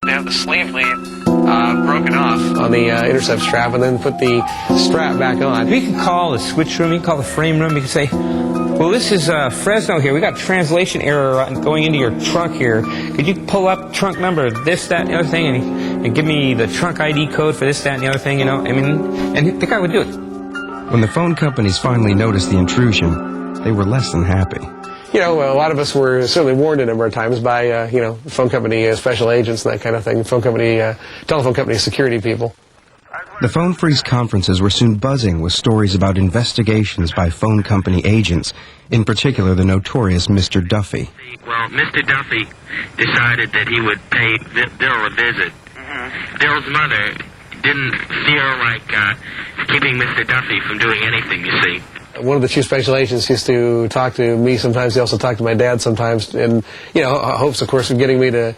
They have the sleeve lead broken off on the intercept strap, and then put the strap back on. We can call the switch room, you can call the frame room, you can say, well, this is Fresno here. We got translation error going into your trunk here. Could you pull up trunk number this, that, and the other thing, and give me the trunk ID code for this, that, and the other thing, you know? I mean, and the guy would do it. When the phone companies finally noticed the intrusion, they were less than happy. You know, a lot of us were certainly warned a number of times by, you know, phone company special agents and that kind of thing, phone company, telephone company security people. The Phone Freaks conferences were soon buzzing with stories about investigations by phone company agents, in particular the notorious Mr. Duffy. Well, Mr. Duffy decided that he would pay Bill a visit. Bill's mother didn't feel like keeping Mr. Duffy from doing anything, you see. One of the chief special agents used to talk to me sometimes. He also talked to my dad sometimes, and, you know, hopes, of course, of getting me to,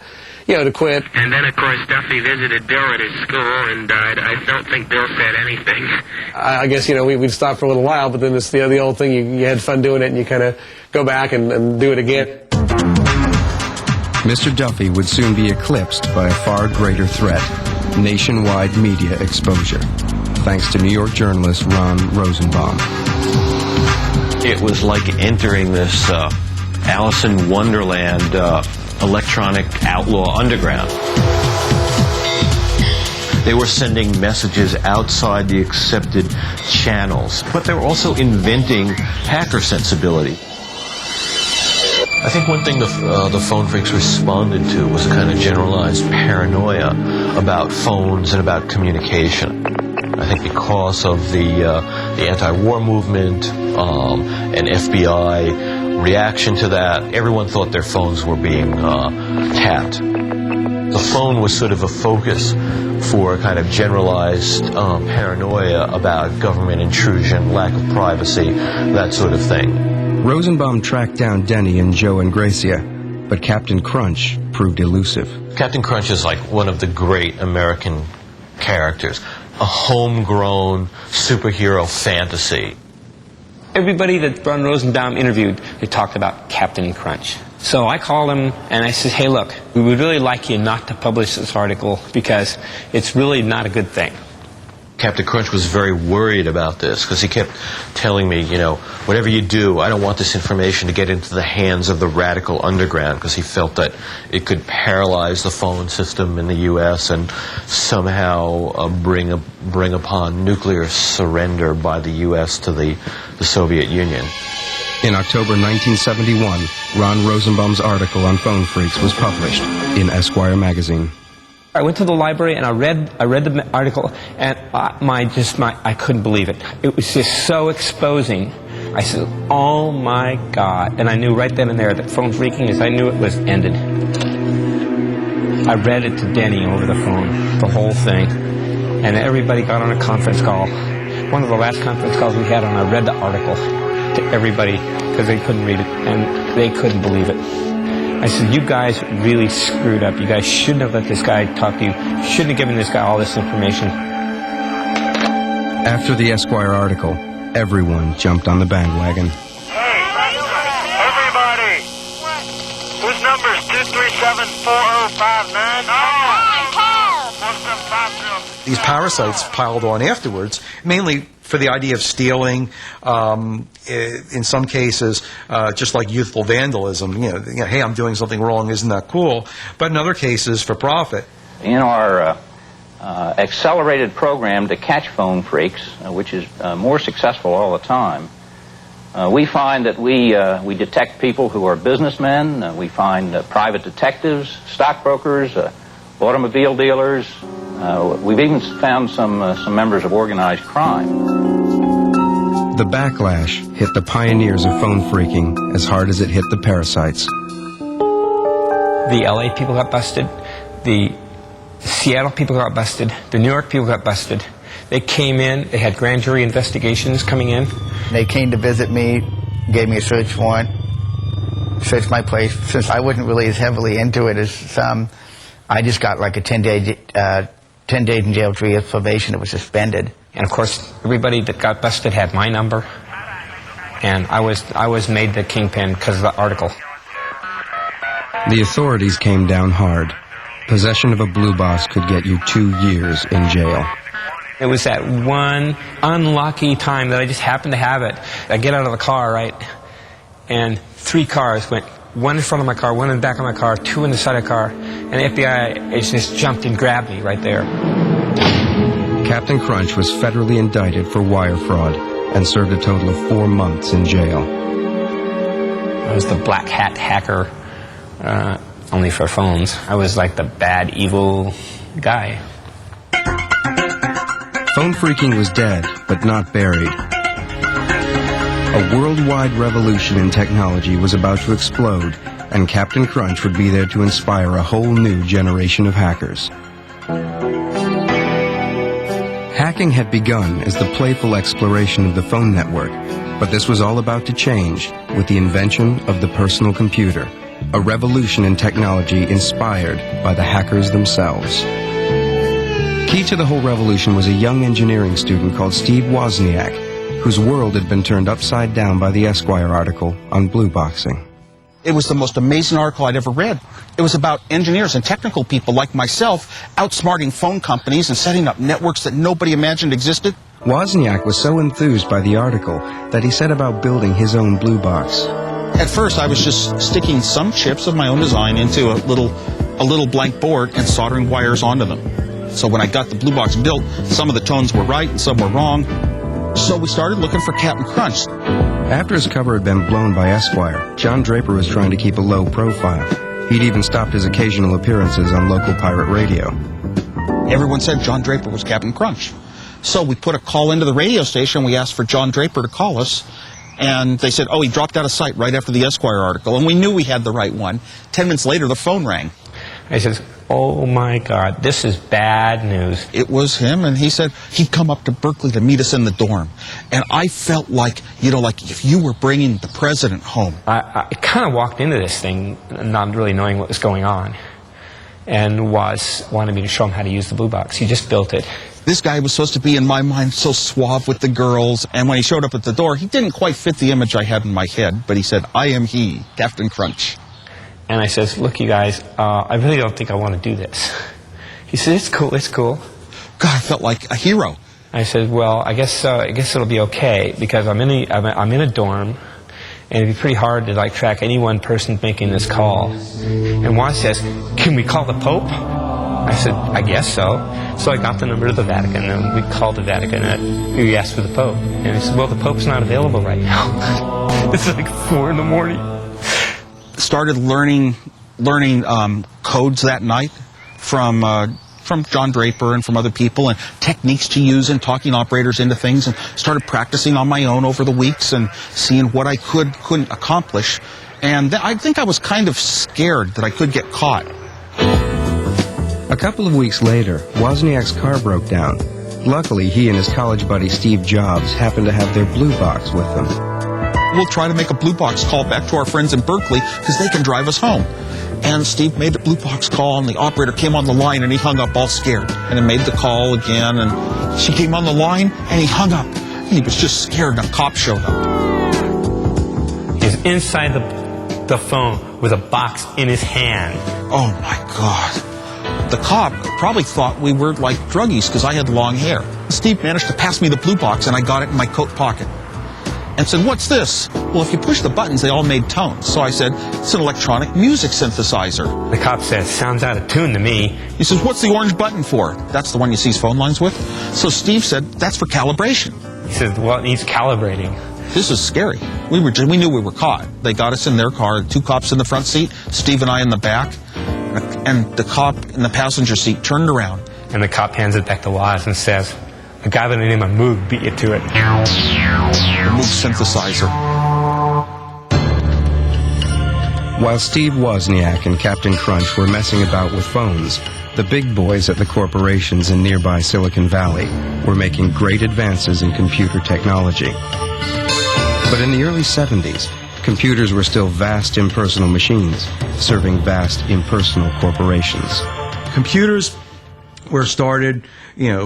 you know, to quit. And then, of course, Duffy visited Bill at his school, and I don't think Bill said anything. I guess, you know, we'd stop for a little while, but then it's the old thing, you had fun doing it, and you kind of go back and do it again. Mr. Duffy would soon be eclipsed by a far greater threat, nationwide media exposure, thanks to New York journalist Ron Rosenbaum. It was like entering this Alice in Wonderland electronic outlaw underground. They were sending messages outside the accepted channels, but they were also inventing hacker sensibility. I think one thing the Phone Freaks responded to was a kind of generalized paranoia about phones and about communication. I think because of the anti-war movement and FBI reaction to that, everyone thought their phones were being tapped. The phone was sort of a focus for a kind of generalized paranoia about government intrusion, lack of privacy, that sort of thing. Rosenbaum tracked down Denny and Joe and Gracia, but Captain Crunch proved elusive. Captain Crunch is like one of the great American characters, a homegrown superhero fantasy. Everybody that Ron Rosenbaum interviewed, they talked about Captain Crunch. So I called him and I said, hey, look, we would really like you not to publish this article because it's really not a good thing. Captain Crunch was very worried about this because he kept telling me, you know, whatever you do, I don't want this information to get into the hands of the radical underground, because he felt that it could paralyze the phone system in the U.S. and somehow bring upon nuclear surrender by the U.S. to the Soviet Union. In October 1971, Ron Rosenbaum's article on Phone Freaks was published in Esquire magazine. I went to the library and I read the article, and I couldn't believe it. It was just so exposing. I said, oh my God. And I knew right then and there that phone freaking, as I knew it, was ended. I read it to Denny over the phone, the whole thing. And everybody got on a conference call. One of the last conference calls we had, and I read the article to everybody because they couldn't read it, and they couldn't believe it. I said, you guys really screwed up. You guys shouldn't have let this guy talk to you. Shouldn't have given this guy all this information. After the Esquire article, everyone jumped on the bandwagon. Hey, everybody! Whose number is 237-4059? These parasites piled on afterwards, mainly for the idea of stealing, in some cases, just like youthful vandalism. You know, hey, I'm doing something wrong, isn't that cool? But in other cases, for profit. In our accelerated program to catch phone freaks, which is more successful all the time, we find that we detect people who are businessmen. We find private detectives, stockbrokers, automobile dealers. We've even found some members of organized crime. The backlash hit the pioneers of phone freaking as hard as it hit the parasites. The LA people got busted. The Seattle people got busted. The New York people got busted. They came in. They had grand jury investigations coming in. They came to visit me, gave me a search warrant, searched my place. Since I wasn't really as heavily into it as some, I just got like a 10 days in jail, 3 years probation. It was suspended. And of course, everybody that got busted had my number, and I was made the kingpin because of the article. The authorities came down hard. Possession of a blue box could get you 2 years in jail. It was that one unlucky time that I just happened to have it. I get out of the car, right, and 3 cars went, one in front of my car, one in the back of my car, 2 in the side of the car, and the FBI agent just jumped and grabbed me right there. Captain Crunch was federally indicted for wire fraud and served a total of 4 months in jail. I was the black hat hacker, only for phones. I was like the bad, evil guy. Phone phreaking was dead, but not buried. A worldwide revolution in technology was about to explode, and Captain Crunch would be there to inspire a whole new generation of hackers. Hacking had begun as the playful exploration of the phone network, but this was all about to change with the invention of the personal computer, a revolution in technology inspired by the hackers themselves. Key to the whole revolution was a young engineering student called Steve Wozniak, whose world had been turned upside down by the Esquire article on blue boxing. It was the most amazing article I'd ever read. It was about engineers and technical people like myself outsmarting phone companies and setting up networks that nobody imagined existed. Wozniak was so enthused by the article that he set about building his own blue box. At first, I was just sticking some chips of my own design into a little blank board and soldering wires onto them. So when I got the blue box built, some of the tones were right and some were wrong. So we started looking for Captain Crunch. After his cover had been blown by Esquire, John Draper was trying to keep a low profile. He'd even stopped his occasional appearances on local pirate radio. Everyone said John Draper was Captain Crunch. So we put a call into the radio station. We asked for John Draper to call us. And they said, oh, he dropped out of sight right after the Esquire article. And we knew we had the right one. 10 minutes later, the phone rang. I said, oh my God, this is bad news. It was him, and he said he'd come up to Berkeley to meet us in the dorm. And I felt like, like if you were bringing the president home. I kind of walked into this thing not really knowing what was going on, and wanted me to show him how to use the blue box. He just built it. This guy was supposed to be, in my mind, so suave with the girls, and when he showed up at the door, he didn't quite fit the image I had in my head, but he said, I am he, Captain Crunch. And I says, look, you guys, I really don't think I want to do this. He said, it's cool, it's cool. God, I felt like a hero. I said, well, I guess it'll be okay, because I'm in a dorm, and it'd be pretty hard to track any one person making this call. And Juan says, can we call the Pope? I said, I guess so. So I got the number of the Vatican, and we called the Vatican, and we asked for the Pope. And he said, well, the Pope's not available right now. It's like 4 in the morning. Started learning codes that night from John Draper and from other people, and techniques to use in talking operators into things, and started practicing on my own over the weeks and seeing what I couldn't accomplish. And I think I was kind of scared that I could get caught. A couple of weeks later, Wozniak's car broke down. Luckily, he and his college buddy Steve Jobs happened to have their blue box with them. We'll try to make a blue box call back to our friends in Berkeley because they can drive us home. And Steve made the blue box call, and the operator came on the line, and he hung up all scared. And then made the call again, and she came on the line, and he hung up. And he was just scared, and a cop showed up. He's inside the phone with a box in his hand. Oh, my God. The cop probably thought we were like druggies because I had long hair. Steve managed to pass me the blue box, and I got it in my coat pocket. And said, what's this? Well, if you push the buttons, they all made tones. So I said, it's an electronic music synthesizer. The cop said, sounds out of tune to me. He says, what's the orange button for? That's the one you seize phone lines with. So Steve said, that's for calibration. He said, well, it needs calibrating. This is scary. We knew we were caught. They got us in their car, 2 cops in the front seat, Steve and I in the back, and the cop in the passenger seat turned around. And the cop hands it back to Woz and says, a guy by the name of Moog beat you to it. The Moog synthesizer. While Steve Wozniak and Captain Crunch were messing about with phones, the big boys at the corporations in nearby Silicon Valley were making great advances in computer technology. But in the early 70s, computers were still vast impersonal machines, serving vast impersonal corporations. Computers were started,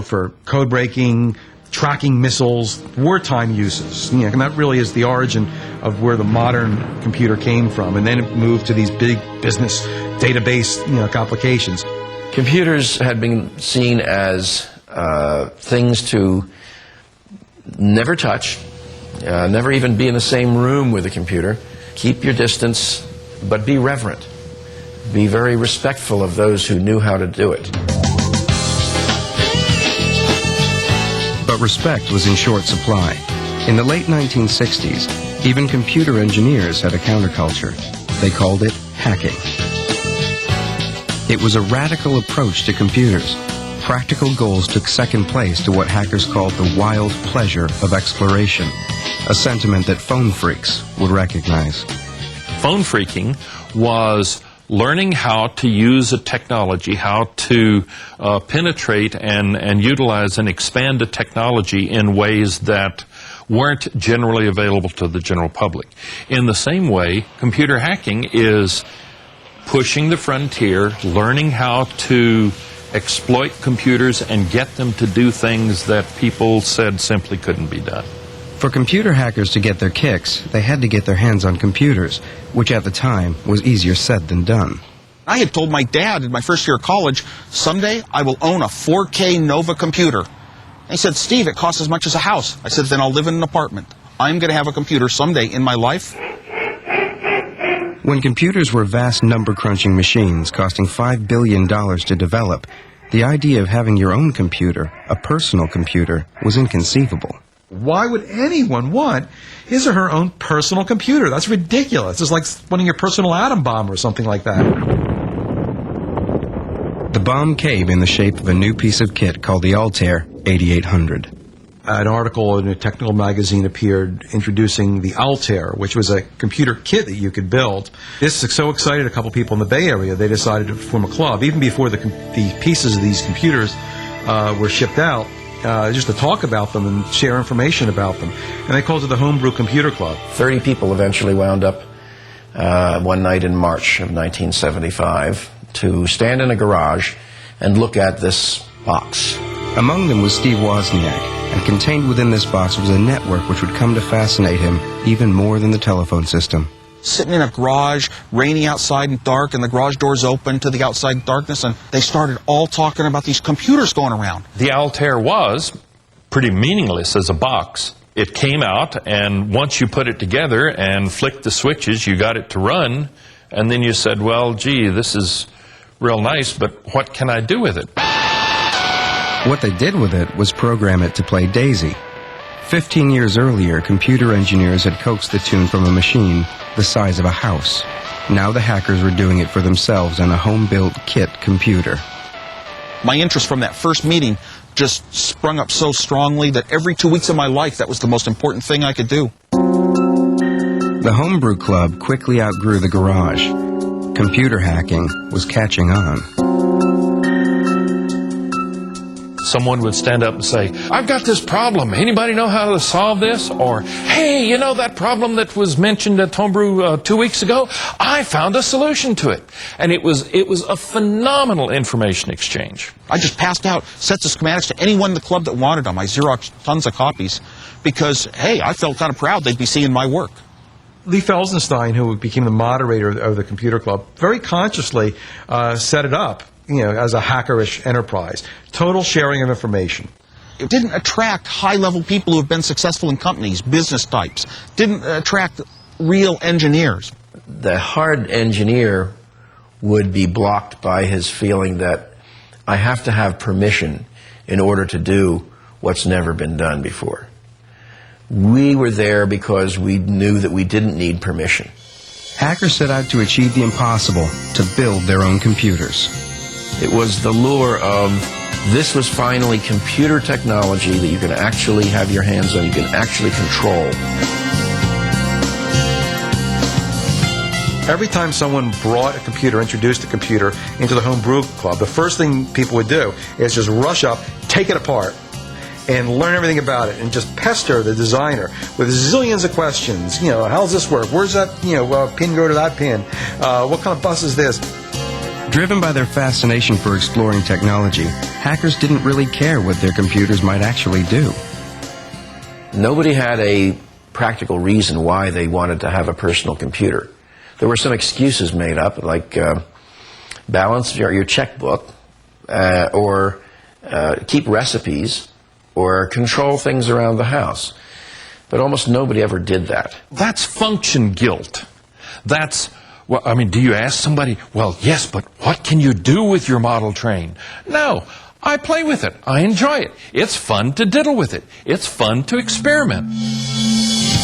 for code breaking, tracking missiles, wartime uses. And that really is the origin of where the modern computer came from. And then it moved to these big business database, applications. Computers had been seen as things to never touch, never even be in the same room with a computer. Keep your distance, but be reverent. Be very respectful of those who knew how to do it. But respect was in short supply. In the late 1960s, even computer engineers had a counterculture. They called it hacking. It was a radical approach to computers. Practical goals took second place to what hackers called the wild pleasure of exploration, a sentiment that phone freaks would recognize. Phone freaking was learning how to use a technology, how to penetrate and utilize and expand a technology in ways that weren't generally available to the general public. In the same way, computer hacking is pushing the frontier, learning how to exploit computers and get them to do things that people said simply couldn't be done. For computer hackers to get their kicks, they had to get their hands on computers, which at the time was easier said than done. I had told my dad in my first year of college, someday I will own a 4K Nova computer. And he said, Steve, it costs as much as a house. I said, then I'll live in an apartment. I'm going to have a computer someday in my life. When computers were vast number-crunching machines costing $5 billion to develop, the idea of having your own computer, a personal computer, was inconceivable. Why would anyone want his or her own personal computer? That's ridiculous. It's like wanting your personal atom bomb or something like that. The bomb came in the shape of a new piece of kit called the Altair 8800. An article in a technical magazine appeared introducing the Altair, which was a computer kit that you could build. This so excited a couple people in the Bay Area, they decided to form a club, even before the pieces of these computers were shipped out, just to talk about them and share information about them. And they called it the Homebrew Computer Club. 30 people eventually wound up one night in March of 1975 to stand in a garage and look at this box. Among them was Steve Wozniak, and contained within this box was a network which would come to fascinate him even more than the telephone system. Sitting in a garage, rainy outside and dark, and the garage doors open to the outside darkness, and they started all talking about these computers going around. The Altair was pretty meaningless as a box. It came out, and once you put it together and flicked the switches, you got it to run, and then you said, well, gee, this is real nice, but what can I do with it? What they did with it was program it to play Daisy. 15 years earlier, computer engineers had coaxed the tune from a machine the size of a house. Now the hackers were doing it for themselves on a home-built kit computer. My interest from that first meeting just sprung up so strongly that every 2 weeks of my life, that was the most important thing I could do. The Homebrew Club quickly outgrew the garage. Computer hacking was catching on. Someone would stand up and say, I've got this problem. Anybody know how to solve this? Or, hey, you know that problem that was mentioned at Homebrew 2 weeks ago? I found a solution to it. And it was a phenomenal information exchange. I just passed out sets of schematics to anyone in the club that wanted them. I Xeroxed tons of copies because, hey, I felt kind of proud they'd be seeing my work. Lee Felsenstein, who became the moderator of the computer club, very consciously set it up, as a hackerish enterprise. Total sharing of information. It didn't attract high-level people who have been successful in companies, business types. Didn't attract real engineers. The hard engineer would be blocked by his feeling that I have to have permission in order to do what's never been done before. We were there because we knew that we didn't need permission. Hackers set out to achieve the impossible, to build their own computers. It was the lure of this was finally computer technology that you can actually have your hands on, you can actually control. Every time someone brought a computer, introduced a computer into the Homebrew Club, the first thing people would do is just rush up, take it apart, and learn everything about it, and just pester the designer with zillions of questions. How does this work? Where's that, pin go to that pin? What kind of bus is this? Driven by their fascination for exploring technology, hackers didn't really care what their computers might actually do. Nobody had a practical reason why they wanted to have a personal computer. There were some excuses made up, like balance your checkbook, or keep recipes or control things around the house. But almost nobody ever did that. That's function guilt. That's, well, I mean, do you ask somebody, well, yes, but what can you do with your model train? No, I play with it. I enjoy it. It's fun to diddle with it. It's fun to experiment.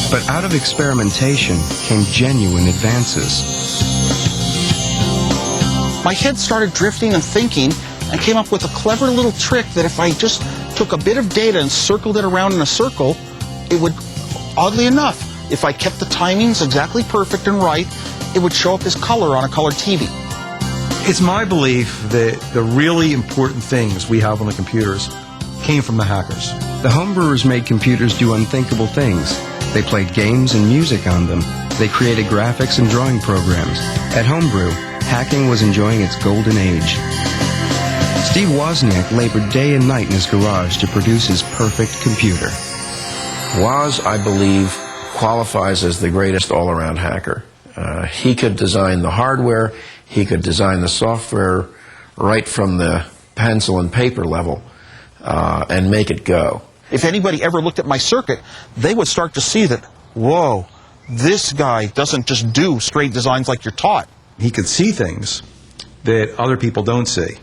But out of experimentation came genuine advances. My head started drifting and thinking, and came up with a clever little trick that if I just took a bit of data and circled it around in a circle, it would, oddly enough, if I kept the timings exactly perfect and right, it would show up as color on a color TV. It's my belief that the really important things we have on the computers came from the hackers. The homebrewers made computers do unthinkable things. They played games and music on them. They created graphics and drawing programs. At Homebrew, hacking was enjoying its golden age. Steve Wozniak labored day and night in his garage to produce his perfect computer. Woz, I believe, qualifies as the greatest all-around hacker. He could design the hardware, he could design the software right from the pencil and paper level and make it go. If anybody ever looked at my circuit, they would start to see that, whoa, this guy doesn't just do straight designs like you're taught. He could see things that other people don't see,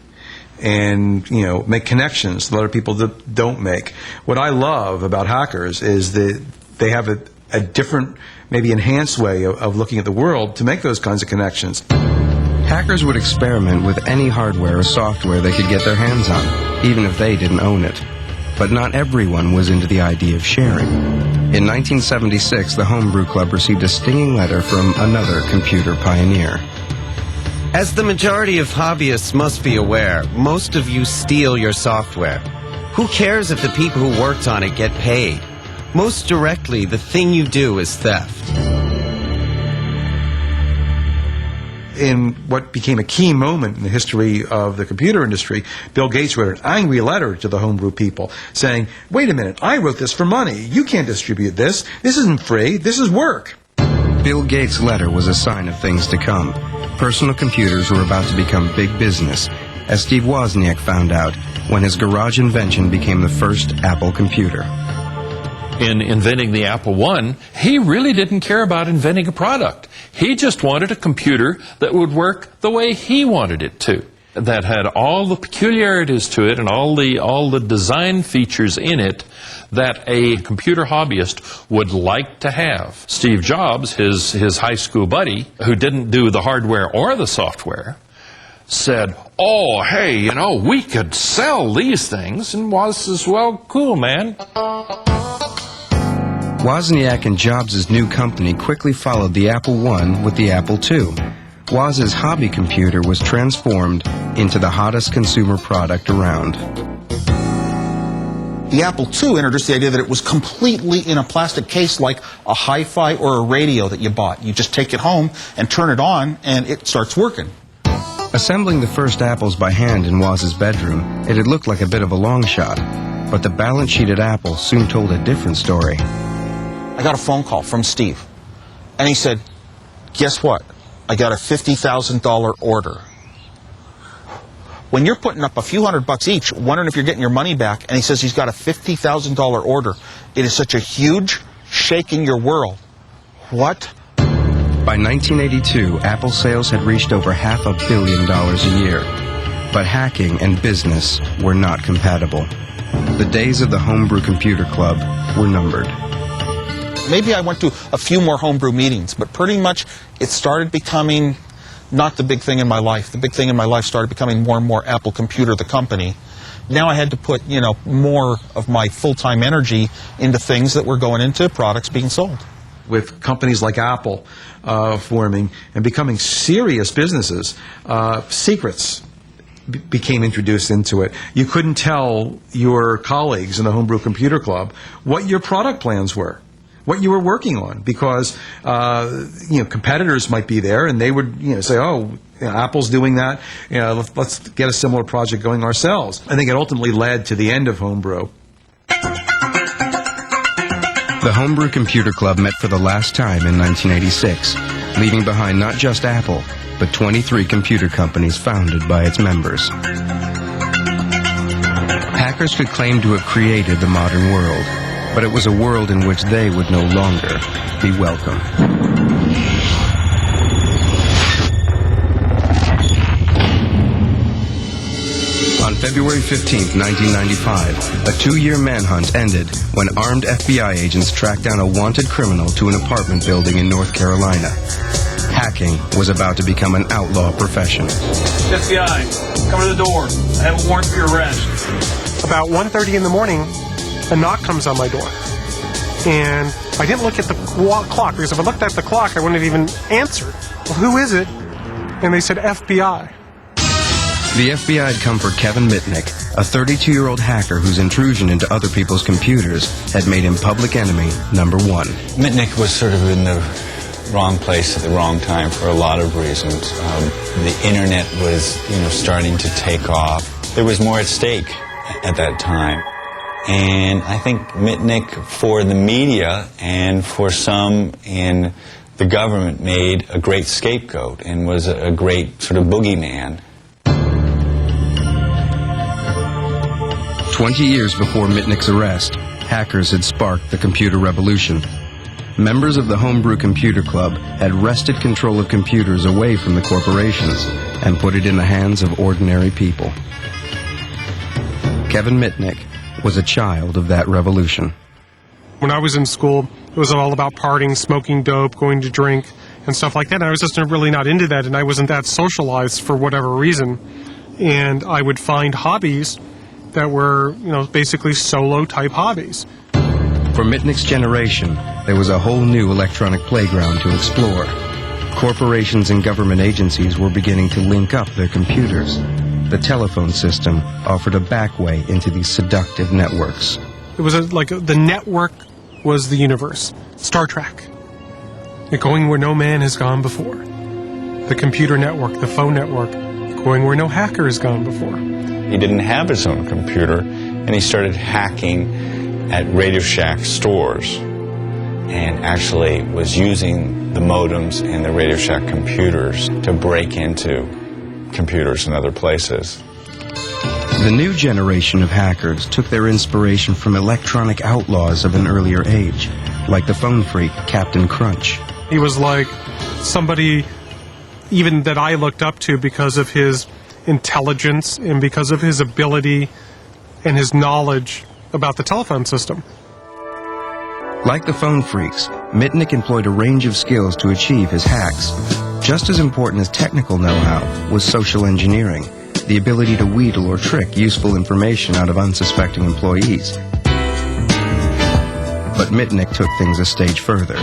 and make connections that other people don't make. What I love about hackers is that they have a different, maybe enhanced way of looking at the world to make those kinds of connections. Hackers would experiment with any hardware or software they could get their hands on, even if they didn't own it. But not everyone was into the idea of sharing. In 1976, the Homebrew Club received a stinging letter from another computer pioneer. As the majority of hobbyists must be aware, most of you steal your software. Who cares if the people who worked on it get paid? Most directly, the thing you do is theft. In what became a key moment in the history of the computer industry, Bill Gates wrote an angry letter to the homebrew people saying, wait a minute, I wrote this for money. You can't distribute this. This isn't free. This is work. Bill Gates' letter was a sign of things to come. Personal computers were about to become big business, as Steve Wozniak found out when his garage invention became the first Apple computer. In inventing the Apple I, he really didn't care about inventing a product. He just wanted a computer that would work the way he wanted it to, that had all the peculiarities to it and all the design features in it that a computer hobbyist would like to have. Steve Jobs, his high school buddy, who didn't do the hardware or the software, said, oh, hey, we could sell these things. And Woz says, well, cool, man. Wozniak and Jobs' new company quickly followed the Apple I with the Apple II. Woz's hobby computer was transformed into the hottest consumer product around. The Apple II introduced the idea that it was completely in a plastic case like a hi-fi or a radio that you bought. You just take it home and turn it on and it starts working. Assembling the first Apples by hand in Woz's bedroom, it had looked like a bit of a long shot. But the balance sheet at Apple soon told a different story. I got a phone call from Steve, and he said, guess what? I got a $50,000 order. When you're putting up a few $100 each, wondering if you're getting your money back, and he says he's got a $50,000 order, it is such a huge shake in your world. What? By 1982, Apple sales had reached over $500 million a year. But hacking and business were not compatible. The days of the Homebrew Computer Club were numbered. Maybe I went to a few more homebrew meetings, but pretty much it started becoming not the big thing in my life. The big thing in my life started becoming more and more Apple Computer, the company. Now I had to put, more of my full-time energy into things that were going into products being sold. With companies like Apple forming and becoming serious businesses, secrets became introduced into it. You couldn't tell your colleagues in the Homebrew Computer Club what your product plans were, what you were working on, because competitors might be there and they would say, oh, Apple's doing that, let's get a similar project going ourselves. I think it ultimately led to the end of Homebrew. The Homebrew Computer Club met for the last time in 1986, leaving behind not just Apple, but 23 computer companies founded by its members. Hackers could claim to have created the modern world, but it was a world in which they would no longer be welcome. On February 15, 1995, a two-year manhunt ended when armed FBI agents tracked down a wanted criminal to an apartment building in North Carolina. Hacking was about to become an outlaw profession. FBI, come to the door. I have a warrant for your arrest. About 1:30 in the morning, a knock comes on my door. And I didn't look at the clock, because if I looked at the clock, I wouldn't have even answered. Well, who is it? And they said FBI. The FBI had come for Kevin Mitnick, a 32-year-old hacker whose intrusion into other people's computers had made him public enemy number one. Mitnick was sort of in the wrong place at the wrong time for a lot of reasons. The internet was, starting to take off. There was more at stake at that time. And I think Mitnick, for the media and for some in the government, made a great scapegoat and was a great sort of boogeyman. 20 years before Mitnick's arrest, hackers had sparked the computer revolution. Members of the Homebrew Computer Club had wrested control of computers away from the corporations and put it in the hands of ordinary people. Kevin Mitnick was a child of that revolution. When I was in school, it was all about partying, smoking dope, going to drink, and stuff like that. And I was just really not into that, and I wasn't that socialized for whatever reason. And I would find hobbies that were, basically solo-type hobbies. For Mitnick's generation, there was a whole new electronic playground to explore. Corporations and government agencies were beginning to link up their computers. The telephone system offered a back way into these seductive networks. It was the network was the universe. Star Trek. You're going where no man has gone before. The computer network, the phone network, going where no hacker has gone before. He didn't have his own computer, and he started hacking at Radio Shack stores and actually was using the modems and the Radio Shack computers to break into computers in other places. The new generation of hackers took their inspiration from electronic outlaws of an earlier age, like the phone freak Captain Crunch. He was like somebody even that I looked up to because of his intelligence and because of his ability and his knowledge about the telephone system. Like the phone freaks, Mitnick employed a range of skills to achieve his hacks. Just as important as technical know-how was social engineering, the ability to wheedle or trick useful information out of unsuspecting employees. But Mitnick took things a stage further.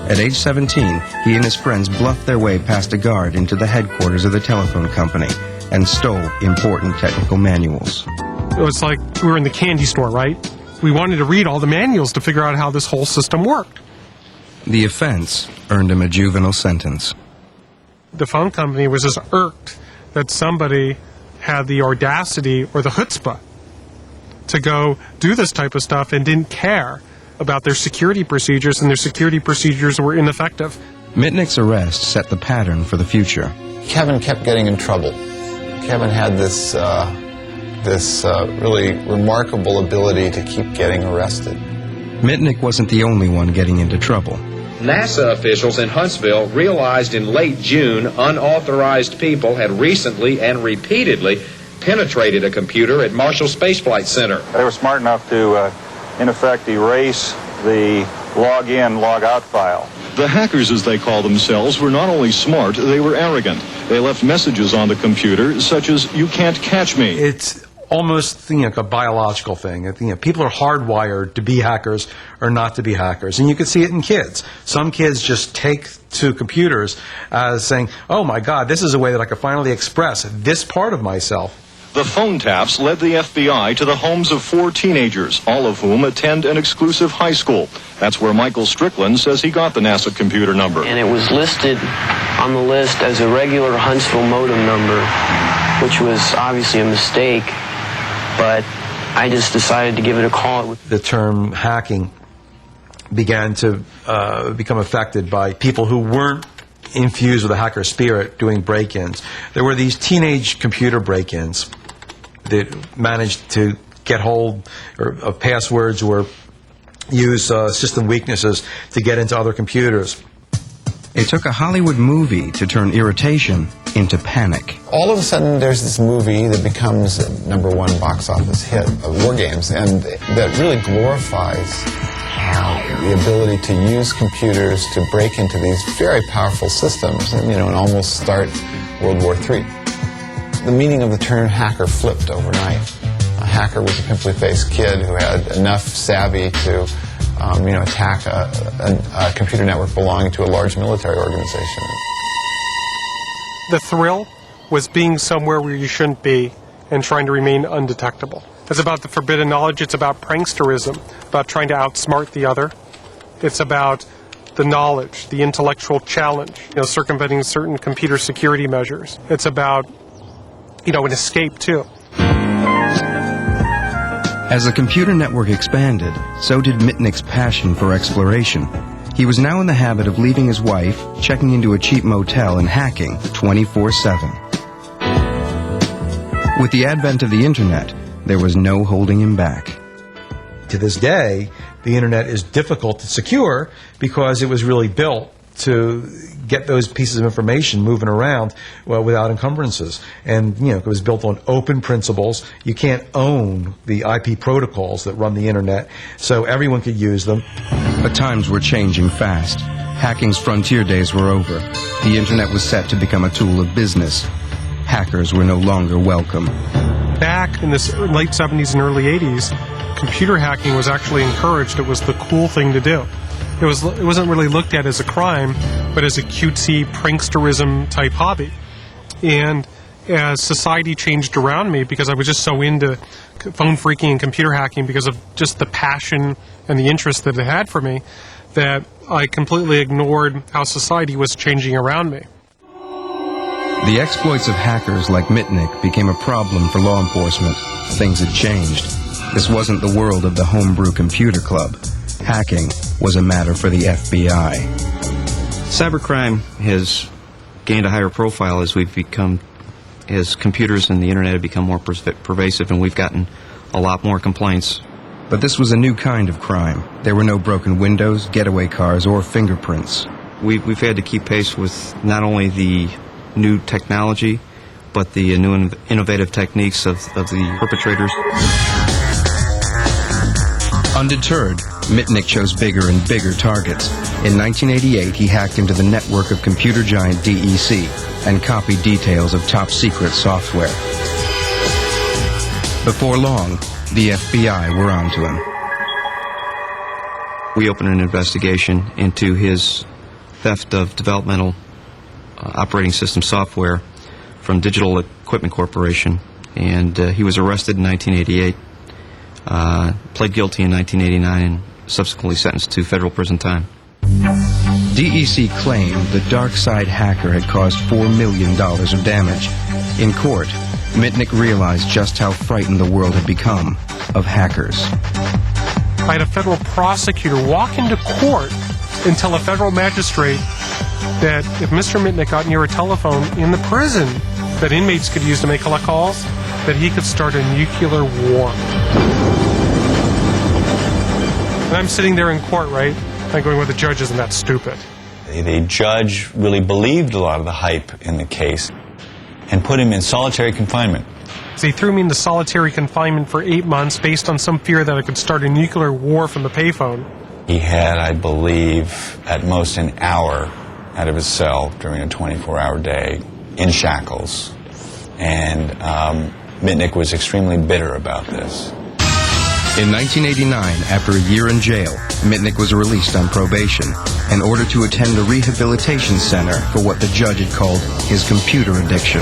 At age 17, he and his friends bluffed their way past a guard into the headquarters of the telephone company and stole important technical manuals. It was like we were in the candy store, right? We wanted to read all the manuals to figure out how this whole system worked. The offense earned him a juvenile sentence. The phone company was just irked that somebody had the audacity or the chutzpah to go do this type of stuff and didn't care about their security procedures, and their security procedures were ineffective. Mitnick's arrest set the pattern for the future. Kevin kept getting in trouble. Kevin had this really remarkable ability to keep getting arrested. Mitnick wasn't the only one getting into trouble. NASA officials in Huntsville realized in late June unauthorized people had recently and repeatedly penetrated a computer at Marshall Space Flight Center. They were smart enough to, in effect, erase the log-in, log-out file. The hackers, as they call themselves, were not only smart, they were arrogant. They left messages on the computer, such as, "You can't catch me." It's almost like a biological thing. People are hardwired to be hackers or not to be hackers. And you can see it in kids. Some kids just take to computers as saying, oh my God, this is a way that I can finally express this part of myself. The phone taps led the FBI to the homes of 4 teenagers, all of whom attend an exclusive high school. That's where Michael Strickland says he got the NASA computer number. And it was listed on the list as a regular Huntsville modem number, which was obviously a mistake, but I just decided to give it a call. The term hacking began to become affected by people who weren't infused with a hacker spirit doing break-ins. There were these teenage computer break-ins that managed to get hold of passwords or use system weaknesses to get into other computers. It took a Hollywood movie to turn irritation into panic. All of a sudden, there's this movie that becomes a #1 box office hit of War Games, and that really glorifies the ability to use computers to break into these very powerful systems and almost start World War III. The meaning of the term hacker flipped overnight. A hacker was a pimply-faced kid who had enough savvy to attack a computer network belonging to a large military organization. The thrill was being somewhere where you shouldn't be and trying to remain undetectable. It's about the forbidden knowledge. It's about pranksterism, about trying to outsmart the other. It's about the knowledge, the intellectual challenge, circumventing certain computer security measures. It's about, an escape, too. As the computer network expanded, so did Mitnick's passion for exploration. He was now in the habit of leaving his wife, checking into a cheap motel, and hacking 24/7. With the advent of the Internet, there was no holding him back. To this day, the Internet is difficult to secure because it was really built to get those pieces of information moving around without encumbrances. And, it was built on open principles. You can't own the IP protocols that run the Internet, so everyone could use them. But times were changing fast. Hacking's frontier days were over. The Internet was set to become a tool of business. Hackers were no longer welcome. Back in the late 70s and early 80s, computer hacking was actually encouraged. It was the cool thing to do. It wasn't really looked at as a crime, but as a cutesy pranksterism type hobby. And as society changed around me, because I was just so into phone phreaking and computer hacking because of just the passion and the interest that it had for me, that I completely ignored how society was changing around me. The exploits of hackers like Mitnick became a problem for law enforcement. Things had changed. This wasn't the world of the homebrew computer club. Hacking was a matter for the FBI. Cybercrime has gained a higher profile as computers and the Internet have become more pervasive, and we've gotten a lot more complaints. But this was a new kind of crime. There were no broken windows, getaway cars, or fingerprints. We've had to keep pace with not only the new technology, but the new innovative techniques of the perpetrators. Undeterred, Mitnick chose bigger and bigger targets. In 1988, he hacked into the network of computer giant DEC and copied details of top-secret software. Before long, the FBI were onto him. We opened an investigation into his theft of developmental operating system software from Digital Equipment Corporation, and he was arrested in 1988, pled guilty in 1989, and subsequently sentenced to federal prison time. DEC claimed the dark side hacker had caused $4 million of damage. In court, Mitnick realized just how frightened the world had become of hackers. I had a federal prosecutor walk into court and tell a federal magistrate that if Mr. Mitnick got near a telephone in the prison that inmates could use to make collect calls, that he could start a nuclear war. And I'm sitting there in court, right? I'm going, well, the judge isn't that stupid. The judge really believed a lot of the hype in the case and put him in solitary confinement. So he threw me into solitary confinement for 8 months based on some fear that I could start a nuclear war from the payphone. He had, I believe, at most an hour out of his cell during a 24-hour day in shackles. And Mitnick was extremely bitter about this. In 1989, after a year in jail, Mitnick was released on probation in order to attend a rehabilitation center for what the judge had called his computer addiction.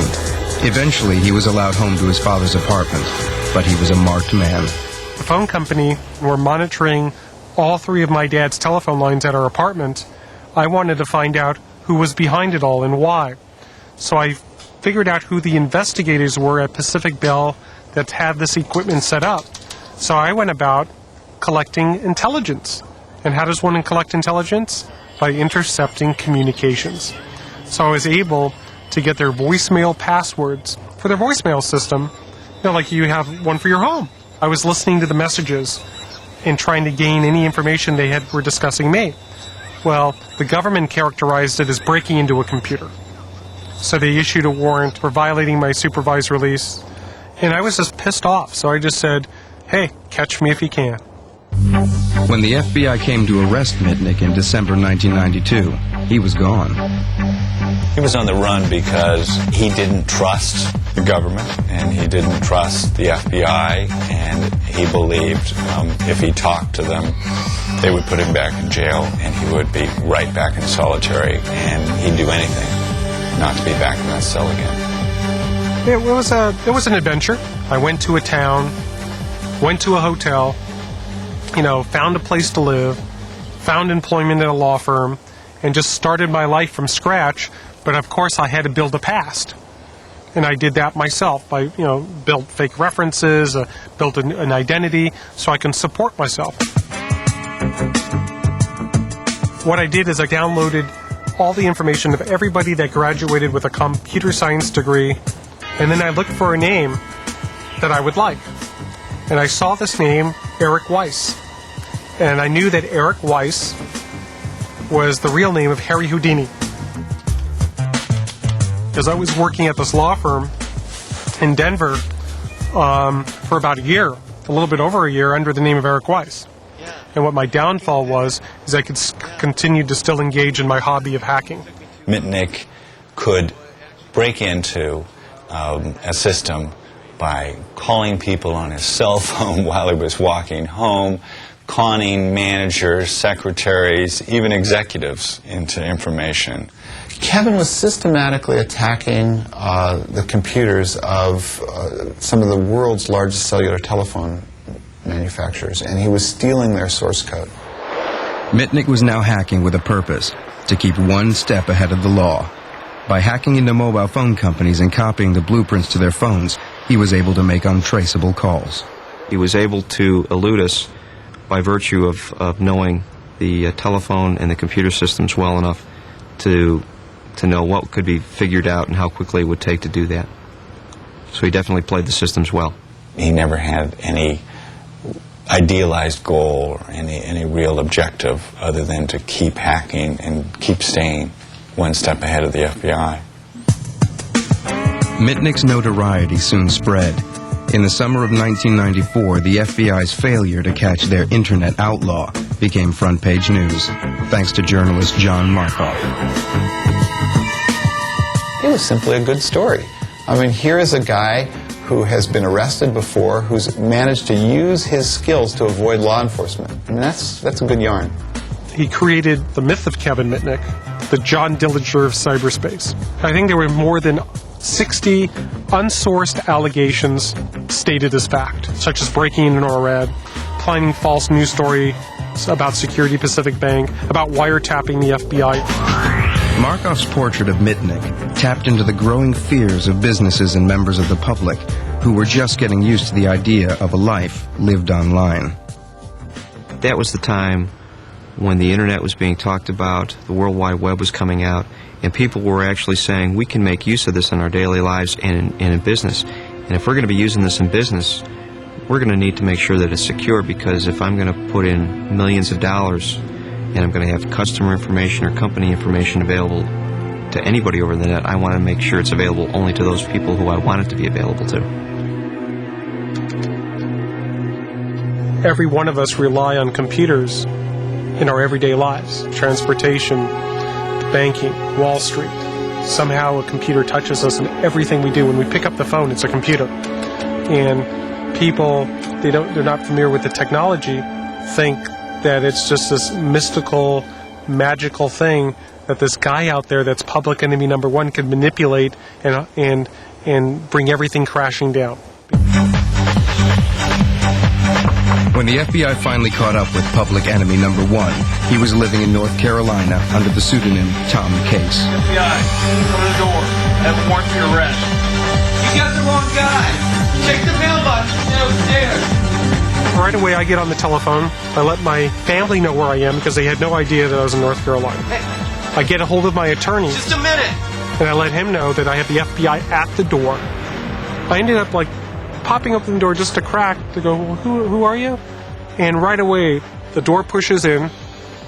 Eventually, he was allowed home to his father's apartment, but he was a marked man. The phone company were monitoring all 3 of my dad's telephone lines at our apartment. I wanted to find out who was behind it all and why. So I figured out who the investigators were at Pacific Bell that had this equipment set up. So I went about collecting intelligence. And how does one collect intelligence? By intercepting communications. So I was able to get their voicemail passwords for their voicemail system, like you have one for your home. I was listening to the messages and trying to gain any information they were discussing me. Well, the government characterized it as breaking into a computer. So they issued a warrant for violating my supervised release, and I was just pissed off. So I just said, hey, catch me if you can. When the FBI came to arrest Mitnick in December 1992, he was gone. He was on the run because he didn't trust the government and he didn't trust the FBI, and he believed if he talked to them, they would put him back in jail and he would be right back in solitary, and he'd do anything not to be back in that cell again. It was an adventure. I went to a town, went to a hotel, found a place to live, found employment at a law firm, and just started my life from scratch. But of course I had to build a past. And I did that myself. I, built fake references, built an identity so I can support myself. What I did is I downloaded all the information of everybody that graduated with a computer science degree, and then I looked for a name that I would like. And I saw this name, Eric Weiss. And I knew that Eric Weiss was the real name of Harry Houdini. Because I was working at this law firm in Denver for about a year, a little bit over a year, under the name of Eric Weiss. And what my downfall was is I could continue to still engage in my hobby of hacking. Mitnick could break into a system by calling people on his cell phone while he was walking home, conning managers, secretaries, even executives into information. Kevin was systematically attacking the computers of some of the world's largest cellular telephone manufacturers, and he was stealing their source code. Mitnick was now hacking with a purpose, to keep one step ahead of the law. By hacking into mobile phone companies and copying the blueprints to their phones, he was able to make untraceable calls. He was able to elude us by virtue of knowing the telephone and the computer systems well enough to know what could be figured out and how quickly it would take to do that. So he definitely played the systems well. He never had any idealized goal or any real objective other than to keep hacking and keep staying one step ahead of the FBI. Mitnick's notoriety soon spread. In the summer of 1994, the FBI's failure to catch their internet outlaw became front-page news, thanks to journalist John Markoff. It was simply a good story. I mean, here is a guy who has been arrested before, who's managed to use his skills to avoid law enforcement. I mean, that's a good yarn. He created the myth of Kevin Mitnick, the John Dillinger of cyberspace. I think there were more than 60 unsourced allegations stated as fact, such as breaking into NORAD, planning false news stories about Security Pacific Bank, about wiretapping the FBI. Markoff's portrait of Mitnick tapped into the growing fears of businesses and members of the public who were just getting used to the idea of a life lived online. That was the time when the internet was being talked about, the World Wide Web was coming out, and people were actually saying, we can make use of this in our daily lives and in business. And if we're going to be using this in business, we're going to need to make sure that it's secure, because if I'm going to put in millions of dollars and I'm going to have customer information or company information available to anybody over the net, I want to make sure it's available only to those people who I want it to be available to. Every one of us rely on computers in our everyday lives. Transportation, banking, Wall Street. Somehow a computer touches us in everything we do. When we pick up the phone, it's a computer. And people, they're not familiar with the technology, think that it's just this mystical, magical thing that this guy out there that's public enemy number one can manipulate and bring everything crashing down. When the FBI finally caught up with public enemy number one, he was living in North Carolina under the pseudonym Tom Case. FBI, come to the door. I have a warrant for your arrest. You got the wrong guy. Check the mailbox downstairs. Right away, I get on the telephone. I let my family know where I am because they had no idea that I was in North Carolina. I get a hold of my attorney. Just a minute. And I let him know that I have the FBI at the door. I ended up popping open the door just a crack to go, well, who are you? And right away, the door pushes in,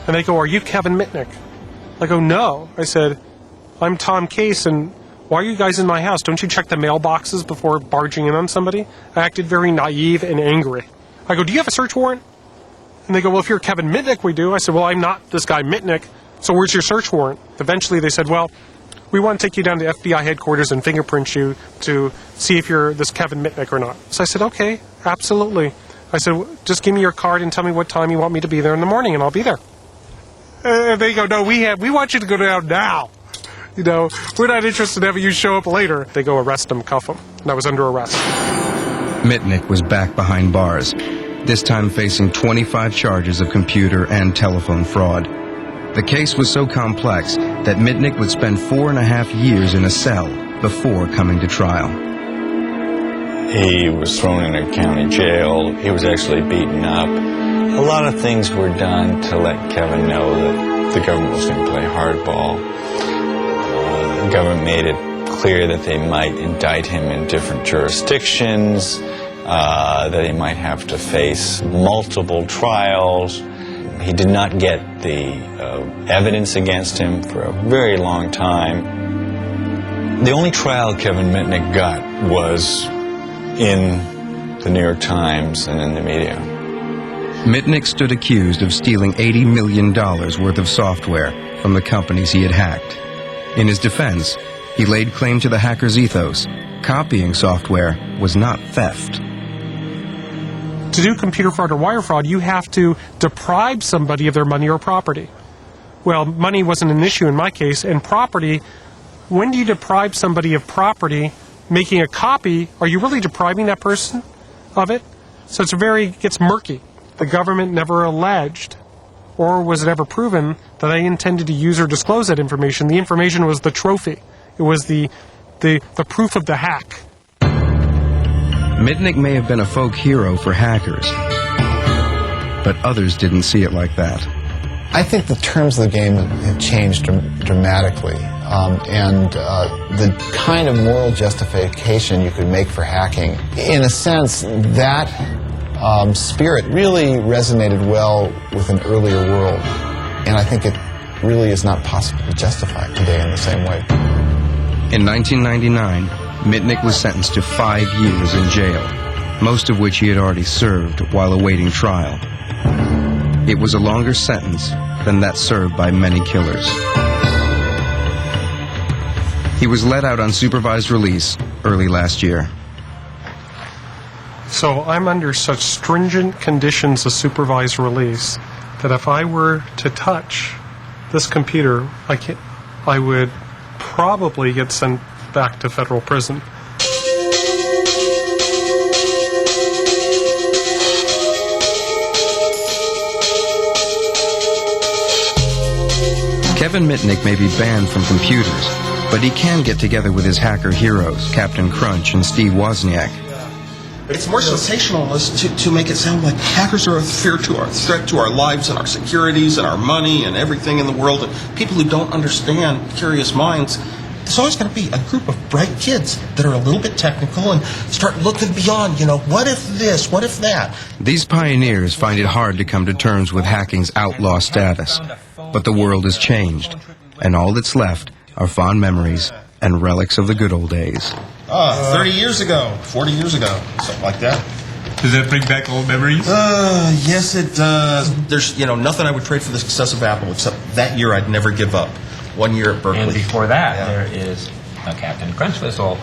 and they go, are you Kevin Mitnick? I go, no. I said, I'm Tom Case, and why are you guys in my house? Don't you check the mailboxes before barging in on somebody? I acted very naive and angry. I go, do you have a search warrant? And they go, well, if you're Kevin Mitnick, we do. I said, well, I'm not this guy Mitnick, so where's your search warrant? Eventually they said, well, we want to take you down to FBI headquarters and fingerprint you to see if you're this Kevin Mitnick or not. So I said, okay, absolutely. I said, just give me your card and tell me what time you want me to be there in the morning, and I'll be there. And they go, no, we want you to go down now. You know, we're not interested in having you show up later. They go arrest him, cuff him, and I was under arrest. Mitnick was back behind bars, this time facing 25 charges of computer and telephone fraud. The case was so complex that Mitnick would spend 4.5 years in a cell before coming to trial. He was thrown in a county jail. He was actually beaten up. A lot of things were done to let Kevin know that the government was going to play hardball. The government made it clear that they might indict him in different jurisdictions, that he might have to face multiple trials. He did not get the evidence against him for a very long time. The only trial Kevin Mitnick got was in the New York Times and in the media. Mitnick stood accused of stealing $80 million worth of software from the companies he had hacked. In his defense, he laid claim to the hacker's ethos. Copying software was not theft. To do computer fraud or wire fraud, you have to deprive somebody of their money or property. Well, money wasn't an issue in my case, and property, when do you deprive somebody of property? Making a copy, are you really depriving that person of it? So gets murky. The government never alleged, or was it ever proven, that I intended to use or disclose that information. The information was the trophy. It was the proof of the hack. Mitnick may have been a folk hero for hackers, but others didn't see it like that. I think the terms of the game have changed dramatically, and the kind of moral justification you could make for hacking, in a sense, that spirit really resonated well with an earlier world, and I think it really is not possible to justify it today in the same way. In 1999, Mitnick was sentenced to 5 years in jail, most of which he had already served while awaiting trial. It was a longer sentence than that served by many killers. He was let out on supervised release early last year. So I'm under such stringent conditions of supervised release that if I were to touch this computer, I would probably get sent back to federal prison. Kevin Mitnick may be banned from computers, but he can get together with his hacker heroes, Captain Crunch and Steve Wozniak. It's more sensationalist to make it sound like hackers are a threat to our lives and our securities and our money and everything in the world. And people who don't understand, curious minds, there's always going to be a group of bright kids that are a little bit technical and start looking beyond, what if this, what if that? These pioneers find it hard to come to terms with hacking's outlaw status. But the world has changed, and all that's left are fond memories and relics of the good old days. 30 years ago, 40 years ago, something like that. Does that bring back old memories? Yes, it does. There's, nothing I would trade for the success of Apple, except that year I'd never give up. 1 year at Berkeley. And before that, there is a Captain Crunch whistle.